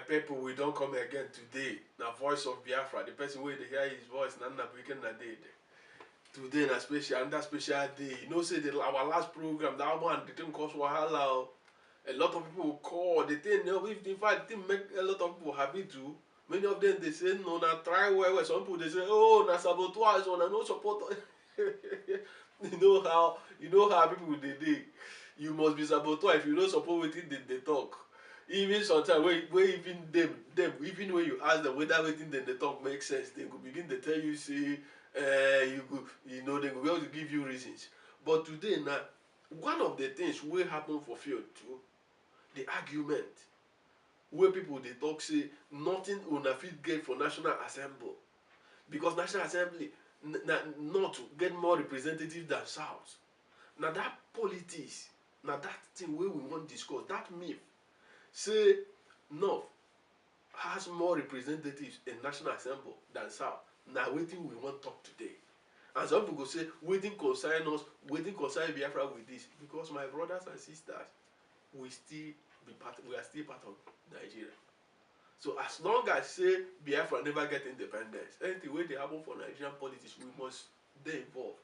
people, we don't come again today. The voice of Biafra, the person where they hear his voice, Nana Breaking a day. Today, na special, and that special day. You know, say our last program, that one, the thing cost wahala. A lot of people call, the thing, you know, if in fact, the thing make a lot of people happy too. Many of them, they say, no, na try well. Some people, they say, oh, na sabotage, or na no support. You know how people they dey. You must be saboteur if you don't support wetin they talk. Even sometimes when even them even when you ask them whether wetin dem dey talk make sense, they go begin to tell you say you know they go be able to give you reasons. But today now, one of the things wey happen for field too, the argument wey people dey talk say nothing una fit get for National Assembly because National Assembly not get more representative than South. Na that politics, na that thing wey we wan discuss, that myth say North has more representatives in National Assembly than South. Na wetin we wan talk today. And some people go say wetin concern us, wetin concern Biafra with this, because my brothers and sisters, we are still part of Nigeria. So as long as say Biafra never get independence, anything wey dey happen for Nigerian politics, we must dey involved.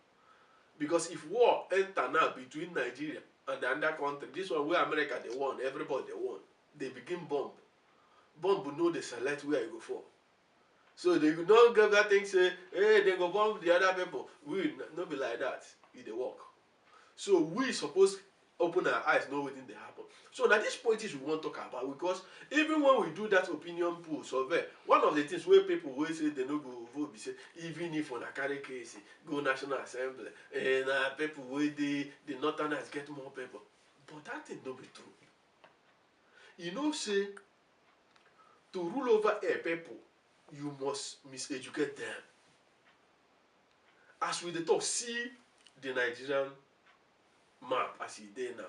Because if war enter now between Nigeria and the other country, this one where America they won, everybody they won, they begin bomb. Bomb will know they select where you go for. So they don't give that thing say, hey, they go bomb the other people. We not be like that. It work. So we suppose open our eyes, know what they happen. So now this politics we want to talk about, because even when we do that opinion poll survey, one of the things where people will say they no go vote, be say even if on a carry case go National Assembly and people where the Northerners get more people, but that thing no be true. You know, say to rule over a people, you must miseducate them. As we dey talk, see the Nigerian map as e dey now.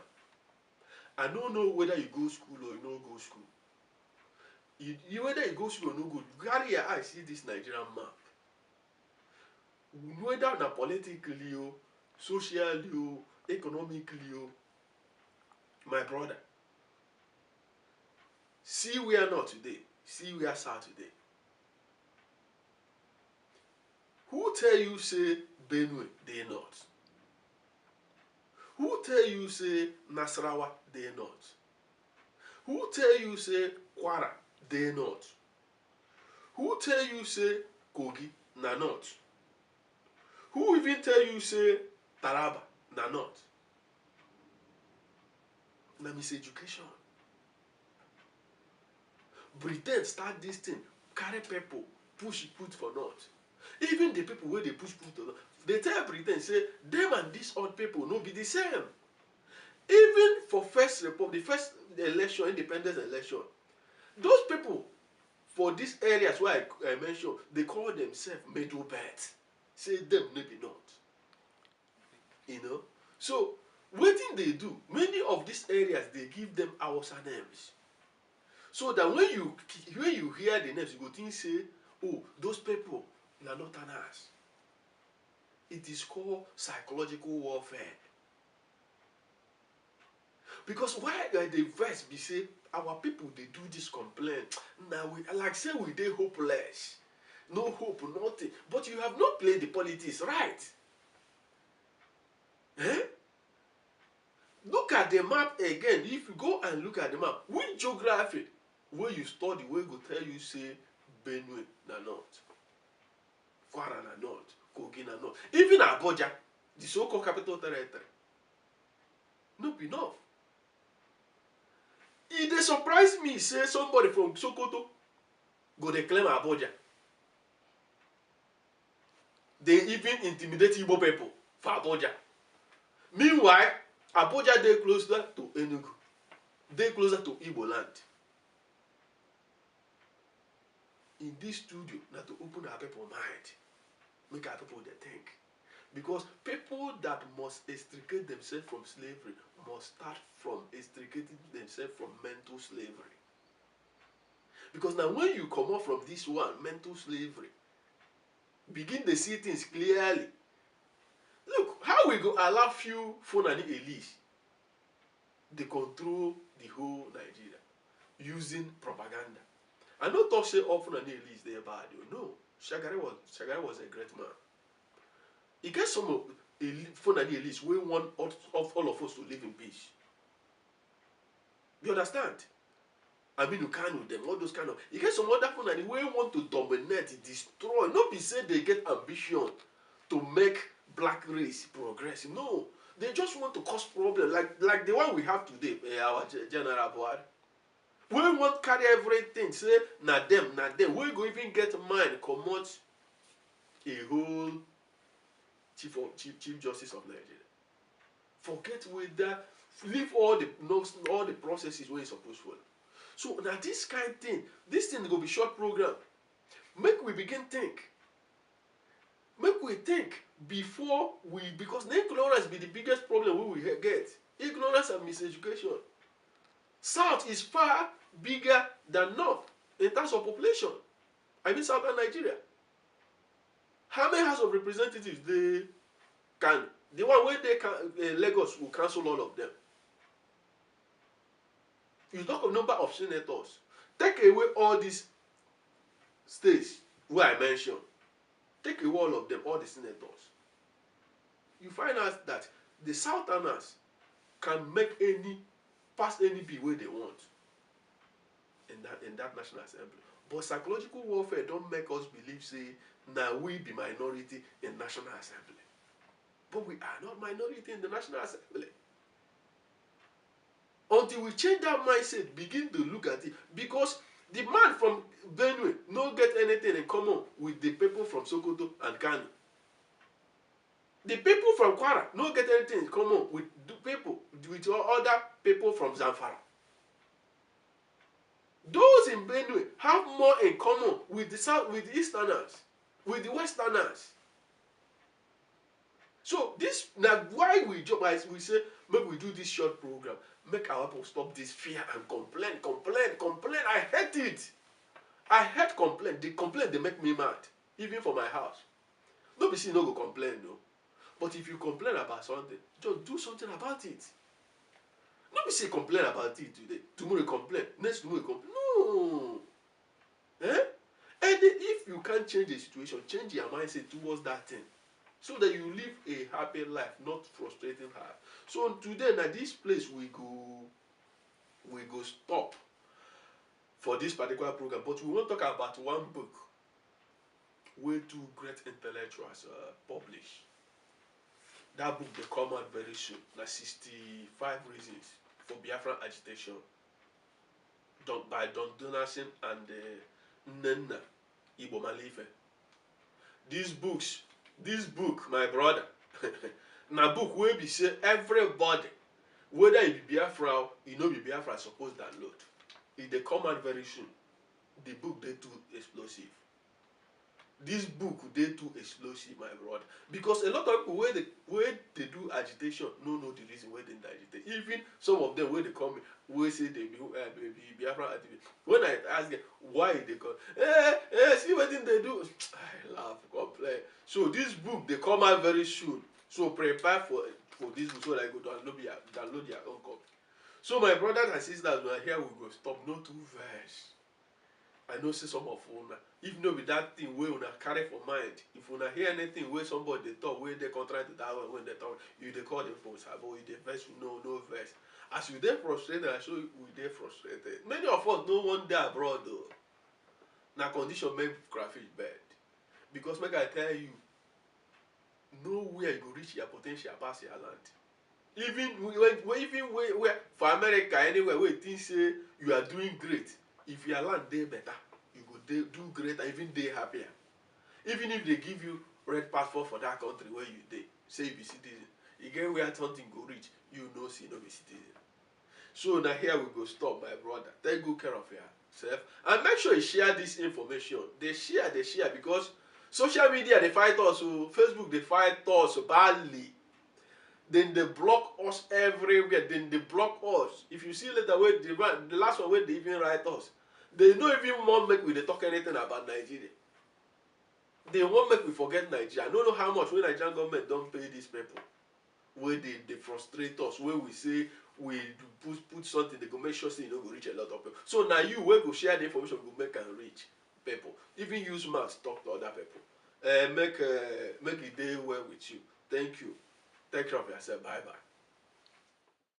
I don't know whether you go school or you no go school. You whether you go school or no go, carry your eye see this Nigerian map. Whether na politically o, socially o, economically o, my brother. See where not today, see where South today. Who tell you say Benue dey not? Who tell you say Nasarawa dey not? Who tell you say Kwara dey not? Who tell you say Kogi na not? Who even tell you say Taraba na not? Na miseducation. Britain start this thing, carry people, push put for north. Even the people where they push put to north, they tell Britain say them and these odd people no be the same. Even for the first election, independence election, those people for these areas where I mentioned, they call themselves middle belt. Say them maybe not. You know? So wetin they do, many of these areas they give them Hausa names. So that when you hear the names, you go think say, oh, those people they are not Northerners. It is called psychological warfare. Because why the verse be say our people they do this complaint. Now we like say we they hopeless. No hope, nothing. But you have not played the politics, right? Eh? Look at the map again. If you go and look at the map, which geography where you study where go tell you say Benue na north, Kwara na north, Kogi na north, even Abuja, the so-called capital territory. No be enough. It dey surprise me say somebody from Sokoto go dey claim Abuja. They even intimidate Igbo people for Abuja. Meanwhile, Abuja dey closer to Enugu, dey closer to Igbo land. In this studio, na to open our people mind, make our people they think. Because people that must extricate themselves from slavery must start from extricating themselves from mental slavery. Because now when you come out from this one, mental slavery, begin to see things clearly. Look, how we go allow few Fulani elites, they control the whole Nigeria using propaganda. I no talk say all Fulani elites dey bad. No, Shagari was a great man. He get some of Fulani elites wey want all of us to live in peace. You understand? Aminu Kano, them, all those kind of. You get some other Fulani wey want to dominate, destroy. No be say they get ambition to make black race progress. No, they just want to cause problem, like the one we have today, our General Buhari. We want carry everything, say na them. We go even get mind comot a whole chief justice of Nigeria. Forget with that, leave all the processes where you supposed to. So now this kind of thing, this thing go be short program. Make we begin think. Make we think before we, because ignorance be the biggest problem we get. Ignorance and miseducation. South is far bigger than North in terms of population. I mean Southern Nigeria. How many House of Representatives they can? The one where they can, Lagos will cancel all of them. You talk of number of senators. Take away all these states where I mentioned. Take away all of them, all the senators. You find out that the Southerners can pass any bill where they want in that National Assembly. But psychological warfare don't make us believe, say, now we be minority in National Assembly. But we are not minority in the National Assembly. Until we change that mindset, begin to look at it. Because the man from Benue no get anything in common with the people from Sokoto and Kano. The people from Kwara no get anything in common with the people, with other people from Zamfara. Those in Benue have more in common with the South, with the Easterners, with the Westerners. So this now why we say make we do this short program, make our people stop this fear and complain. I hate it. I hate complaint. The complaint they make me mad, even for my house. No be say no go complain no, but if you complain about something, just do something about it. No be say complain about it today, tomorrow you complain, next tomorrow you complain. No. And if you can't change the situation, change your mindset towards that thing, so that you live a happy life, not frustrating life. So today, now this place we go stop for this particular program, but we want to talk about one book where two great intellectuals publish. That book will come out very soon. Like 65 Reasons for Biafran Agitation, by Don Donaldson and Nnenna Igbo Malife. This book, my brother, na book where be say everybody, whether it be Biafra, you know be Biafra, suppose download. If they come out very soon, the book they too explosive. This book they too explosive, my brother, because a lot of people where they do agitation no know the reason why they agitate. Even some of them where they come where say they be Biafra activist. When I ask them why they come, see what they do, I laugh, complain. So this book they come out very soon. So prepare for this book so that I go download your own copy. So my brothers and sisters, we are here, we go stop, no two verse. I know say some of una, if no be that thing where una carry for mind, if una hear anything where somebody they talk, where they contrary to that one, when they talk, you they call them for sabo, you they verse, no verse. As you they frustrated, I show you we they frustrated. Many of us no one day abroad though. Now condition make crayfish bad. Because make I tell you, nowhere you go reach your potential past your land. Even where for America anywhere where things say you are doing great, if your land dey better, you go do great and even dey happier. Even if they give you red passport for that country where you dey, say you be citizen, you get where something go reach, you know say no be citizen. So now here we go stop, my brother. Take good care of yourself and make sure you share this information. They share because social media they fight us, so Facebook they fight us badly. Then they block us everywhere. Then they block us. If you see later where the last one where they even write us, they don't even want make we they talk anything about Nigeria. They won't make we forget Nigeria. I don't know how much when Nigerian government don't pay these people. Where they frustrate us, where we say we put something, they go make sure say you no go reach a lot of people. So now you wey go share the information go make am reach people. Even use mouth talk to other people. Make it dey well with you. Thank you. Take care of yourself. Bye bye.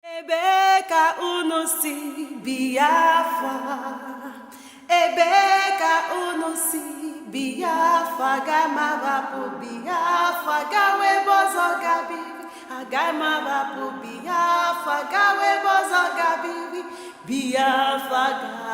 Ebe ka unu si Biafra, ebe ka unu si Biafra, gamarapu Biafra, gawe bozo gabiri, agamarapu Biafra, gawe bozo gabiri, Biafra.